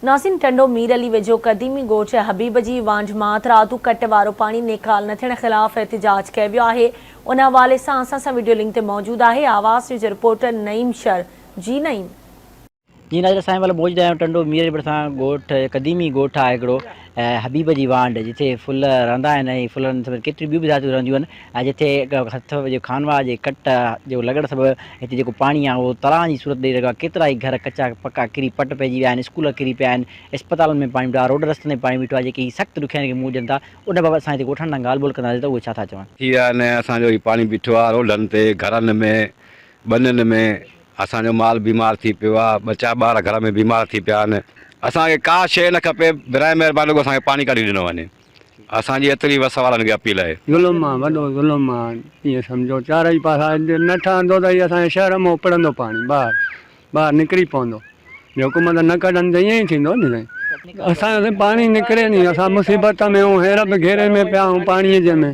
नासिन टंडो मीर अली वेझो क़दीमी ॻोठ हबीब जी वांझ मां रातू कट वारो पानी निकाल न थियण ख़िलाफ़ एहतिजाज कयो वियो आहे। उन हवाले सां असां वीडियो लिंक ते मौजूद आहे। आवाज़ न्यूज़ रिपोर्टर नईम शर। जी नईम। जी नाज़र असां महिल मौजूद आहियूं टंडो मीर जे भरिसां ॻोठ क़दीमी ॻोठ आहे हिकिड़ो हबीब जी वांड जिथे फुल रहंदा आहिनि ऐं फुलनि समेत केतिरियूं ॿियूं बि ज़ातियूं रहंदियूं आहिनि ऐं जिथे हथ जो खानवा जे कट जो लॻण सबबु हिते जेको पाणी आहे उहो तलाउ जी सूरत ॾेई रहियो आहे। केतिरा ई घर कचा पका किरी पट पइजी विया आहिनि, स्कूल किरी पिया आहिनि, अस्पतालनि में पाणी बीठो आहे, रोड रस्तनि में पाणी बीठो आहे, जेकी सख़्तु ॾुखियाई खे मुंहुं ॾियनि था। उन बाबति असां हिते ॻोठनि सां ॻाल्हि ॿोल कंदासीं त उहे छा था चवनि। थी विया आहिनि असांजो ही पाणी बीठो आहे रोडनि ते, घरनि में, ॿनियुनि में। असांजो माल बीमार थी पियो आहे, ॿ चारि ॿार घर में बीमार थी पिया आहिनि। असांखे का शइ न खपे, बिराए महिरबानी को असांखे पाणी कढी ॾिनो वञे। असांजी एतिरी वस वारनि खे अपील आहे। ज़ुल्म आहे, वॾो ज़ुल्म आहे। ईअं सम्झो चारई पासा न ठहंदो त इहो असांजे शहर में उपड़ंदो पाणी, ॿाहिरि निकिरी पवंदो। हुकूमत न कढनि त ईअं ई थींदो न साईं। असांजो पाणी निकिरे नी, असां मुसीबत में ऐं हेर बि घेरे में पिया आहियूं पाणीअ जे में।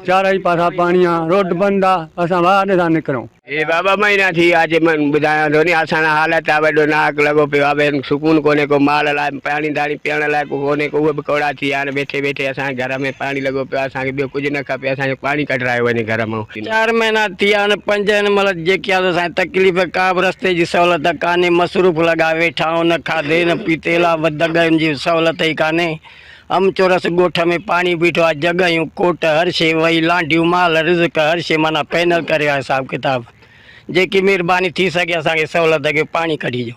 चारई पासा पाणी आहे, रोड बंदि आहे, असां ॿाहिरि था निकिरूं। ये बाबा महीना थी विया अॼु मां ॿुधायां थो नी। असांजो हालत आहे वॾो नाक लॻो पियो आहे, सुकून कोन्हे को, माल लाइ पाणी दाणी पीअण लाइ कोन्हे को, उहे बि कौड़ा थी विया आहिनि। वेठे वेठे असांजे घर में पाणी लॻो पियो आहे, असांखे ॿियो कुझु न खपे, असांखे पाणी कढायो वञे घर मां। 4 महीना थी विया आहिनि, 5 आहिनि, मतिलबु जेकी आहे असांजी तकलीफ़ का बि रस्ते जी सहूलियत कान्हे। मसरूफ़ लॻा वेठा आहियूं, न खाधे न पीते ला दॻनि जी सहूलियत ई कान्हे। अमचोरस ॻोठ में पाणी बीठो आहे, जॻहियूं कोट हर शइ वही, लांडियूं माल रिज़्क हर शइ माना पैनल करे आहे हिसाबु किताबु। जेकी महिरबानी थी सघे असांखे सहूलियत खे पाणी कढी ॾियो।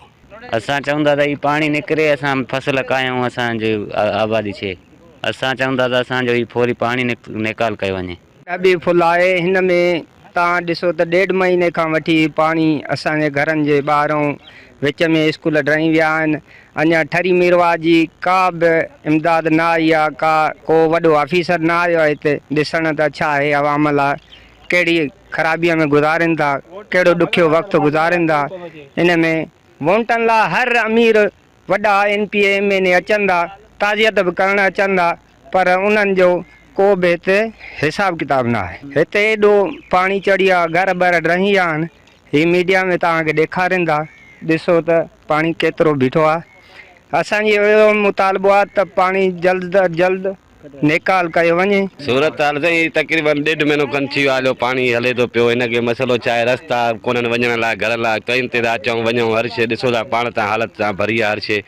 असां चवंदा त हीउ पाणी निकिरे, असां फसल कायूं, असांजी आबादी थिए। असां चवंदा त असांजो हीउ फौरी पाणी निकाल कयो वञे। ॾाढी फुल आहे हिन में। तव्हां ॾिसो त 1.5 महीने खां वठी पाणी असांजे घरनि जे ॿाहिरों विच में स्कूल ड्राई विया आहिनि। अञा ठरी मिरवा जी का बि इमदाद न आई आहे, को वॾो ऑफिसर न आयो आहे हिते ॾिसण त छा आहे अवाम लाइ कहिड़ी ख़राबीअ में गुज़ारनि था, कहिड़ो ॾुखियो वक़्तु गुज़ारनि था। इन में वोटनि लाइ हर अमीर वॾा MP MLA अचनि था, ताज़ियत बि करणु अचनि था, पर उन्हनि जो को बि हिते हिसाब किताब न आहे। हिते एॾो पाणी चढ़ी आहे, घर ॿर ड्रही विया आहिनि। हीअ मीडिया में तव्हांखे ॾेखारीनि था, ॾिसो त पाणी केतिरो बीठो आहे। असांजी इहो मुतालबो आहे त पाणी जल्द जल्द निकाल कयो वञे। सूरत हाल साईं तक़रीबन 1.5 महीनो खनि थी वियो आहे जो पाणी हले थो पियो। हिनखे मसइलो छा आहे, रस्ता कोन्हनि वञण लाइ, घर लाइ, ट्रेन ते था अचूं वञूं, हर शइ ॾिसो था पाण तां हालत सां भरी आहे हर शइ।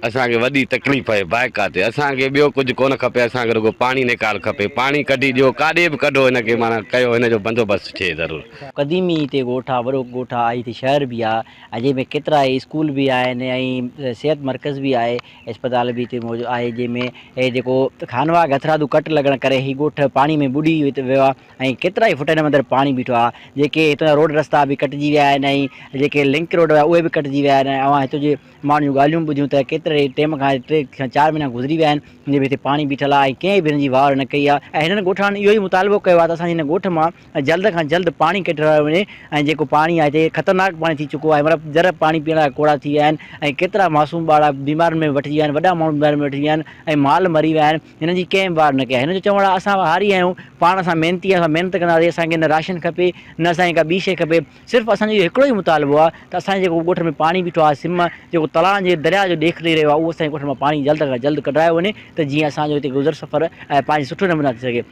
असांखे वॾी तकलीफ़ आहे बाइका ते। असांखे ॿियो कुझु कोन खपे, असांखे रुॻो पाणी निकाल खपे। पाणी कढी ॾियो, काॾे बि कढो, हिनखे माना कयो, हिनजो बंदोबस्तु थिए ज़रूरु। क़दीमी हिते ॻोठ आहे, वॾो ॻोठ आहे, हिते शहर बि आहे ऐं जंहिंमें केतिरा ई स्कूल बि आहिनि ऐं सिहत मर्कज़ बि आहे, अस्पताल बि हिते मौजूदु आहे। जंहिंमें हे जेको खानवा गथरादू कट लॻण करे ही ॻोठ पाणी में ॿुॾी वियो आहे ऐं केतिरा ई फुट हिन मंदरु पाणी बीठो आहे। जेके हितां रोड रस्ता बि कटिजी विया आहिनि ऐं जेके लिंक रोड हुआ उहे बि कटिजी विया आहिनि। ऐं हिते जे माण्हू ॻाल्हियूं ॿुधियूं त केतिरे टाइम खां 3 खां 4 महीना गुज़री विया आहिनि जंहिंमें हिते पाणी बीठल आहे ऐं कंहिं बि हिन जी वार न कई आहे। ऐं हिननि ॻोठनि इहो ई मुतालबो कयो आहे त असां हिन ॻोठ मां जल्द खां जल्द पाणी कढायो वञे ऐं जेको पाणी आहे हिते ख़तरनाक पाणी थी चुको आहे। मतिलबु जर पाणी पीअण लाइ कोड़ा थी विया आहिनि ऐं केतिरा मासूम ॿार बीमारियुनि में वठी विया आहिनि, वॾा माण्हू बीमारियुनि में वठी विया आहिनि ऐं माल मरी विया आहिनि। हिननि जी कंहिं वार न कया। हिन जो चवणु आहे असां हारी आहियूं, पाण सां महिनती, असां महिनत कंदासीं, असांखे न राशन खपे न असांखे का ॿी शइ खपे। सिर्फ़ु असांजो हिकिड़ो ई मुतालबो आहे त असांजे जेको ॻोठ में पाणी बीठो आहे, सिम जेको तलाउ जे दरिया जो ॾेख ॾेई रहियो आहे, उहो असांजे ॻोठ मां पाणी जल्द खां जल्द कढायो वञे त जीअं असांजो हिते गुज़र सफ़र ऐं पाणी सुठे नमूने थी सघे।